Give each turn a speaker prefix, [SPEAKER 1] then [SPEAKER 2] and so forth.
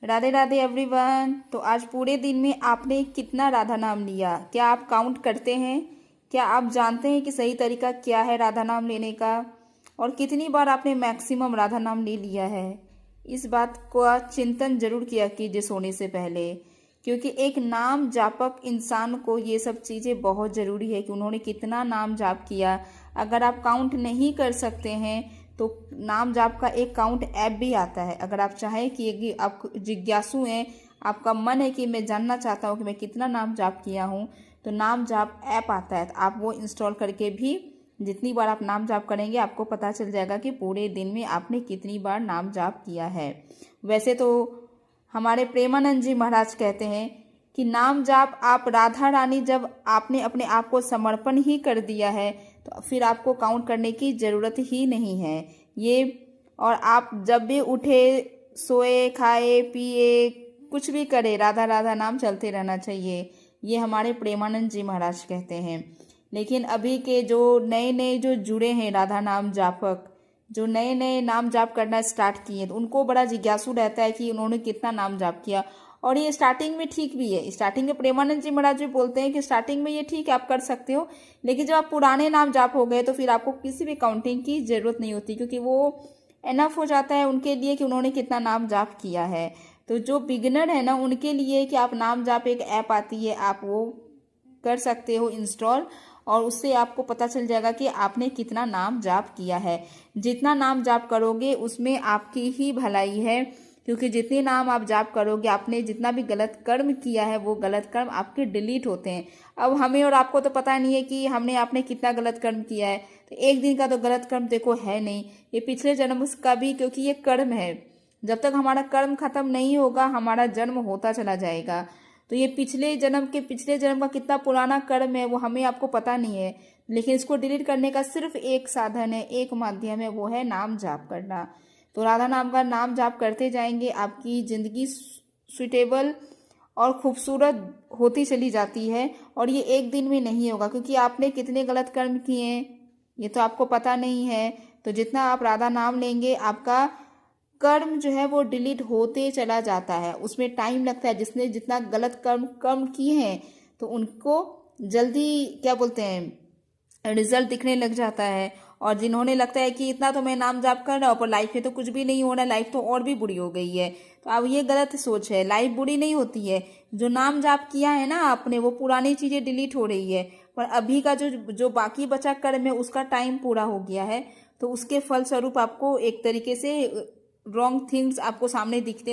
[SPEAKER 1] Radhe Radhe everyone. तो आज पूरे दिन में आपने कितना राधा नाम लिया? क्या आप काउंट करते हैं? क्या आप जानते हैं कि सही तरीका क्या है राधा नाम लेने का? और कितनी बार आपने मैक्सिमम राधा नाम ले लिया है? इस बात का चिंतन जरूर किया कीजिए सोने से पहले, क्योंकि एक नाम जापक इंसान को ये सब चीज़ें बहुत ज़रूरी है कि उन्होंने कितना नाम जाप किया। अगर आप काउंट नहीं कर सकते हैं तो नाम जाप का एक काउंट ऐप भी आता है। अगर आप चाहें कि आप जिज्ञासु हैं, आपका मन है कि मैं जानना चाहता हूँ कि मैं कितना नाम जाप किया हूँ, तो नाम जाप ऐप आता है, तो आप वो इंस्टॉल करके भी जितनी बार आप नाम जाप करेंगे आपको पता चल जाएगा कि पूरे दिन में आपने कितनी बार नाम जाप किया है। वैसे तो हमारे प्रेमानंद जी महाराज कहते हैं कि नाम जाप आप राधा रानी जब आपने अपने आप को समर्पण ही कर दिया है तो फिर आपको काउंट करने की ज़रूरत ही नहीं है। ये और आप जब भी उठे, सोए, खाए, पिए, कुछ भी करे, राधा राधा नाम चलते रहना चाहिए। ये हमारे प्रेमानंद जी महाराज कहते हैं। लेकिन अभी के जो नए नए जो जुड़े हैं राधा नाम जापक, जो नए नए नाम जाप करना स्टार्ट किए, तो उनको बड़ा जिज्ञासु रहता है कि उन्होंने कितना नाम जाप किया। और ये स्टार्टिंग में ठीक भी है। स्टार्टिंग में प्रेमानंद जी महाराज जी बोलते हैं कि स्टार्टिंग में ये ठीक है, आप कर सकते हो, लेकिन जब आप पुराने नाम जाप हो गए तो फिर आपको किसी भी काउंटिंग की ज़रूरत नहीं होती, क्योंकि वो एनफ हो जाता है उनके लिए कि उन्होंने कितना नाम जाप किया है। तो जो बिगिनर है ना, उनके लिए कि आप नाम जाप एक ऐप आती है, आप वो कर सकते हो इंस्टॉल, और उससे आपको पता चल जाएगा कि आपने कितना नाम जाप किया है। जितना नाम जाप करोगे उसमें आपकी ही भलाई है, क्योंकि जितने नाम आप जाप करोगे, आपने जितना भी गलत कर्म किया है वो गलत कर्म आपके डिलीट होते हैं। अब हमें और आपको तो पता नहीं है कि आपने कितना गलत कर्म किया है, तो एक दिन का तो गलत कर्म देखो है नहीं, ये पिछले जन्म का भी, क्योंकि ये कर्म है। जब तक हमारा कर्म खत्म नहीं होगा हमारा जन्म होता चला जाएगा। तो ये पिछले जन्म का कितना पुराना कर्म है वो हमें आपको पता नहीं है, लेकिन इसको डिलीट करने का सिर्फ एक साधन है, एक माध्यम है, वो है नाम जाप करना। तो राधा नाम का नाम जाप करते जाएंगे, आपकी ज़िंदगी सुटेबल और खूबसूरत होती चली जाती है। और ये एक दिन में नहीं होगा, क्योंकि आपने कितने गलत कर्म किए हैं ये तो आपको पता नहीं है। तो जितना आप राधा नाम लेंगे आपका कर्म जो है वो डिलीट होते चला जाता है, उसमें टाइम लगता है। जिसने जितना गलत कर्म किए हैं तो उनको जल्दी क्या बोलते हैं रिजल्ट दिखने लग जाता है। और जिन्होंने लगता है कि इतना तो मैं नाम जाप कर रहा हूँ पर लाइफ में तो कुछ भी नहीं हो रहा, लाइफ तो और भी बुरी हो गई है, तो अब ये गलत सोच है। लाइफ बुरी नहीं होती है, जो नाम जाप किया है ना आपने वो पुरानी चीज़ें डिलीट हो रही है, पर अभी का जो जो बाकी बचा कर्म है उसका टाइम पूरा हो गया है, तो उसके फलस्वरूप आपको एक तरीके से रॉन्ग थिंग्स आपको सामने दिखते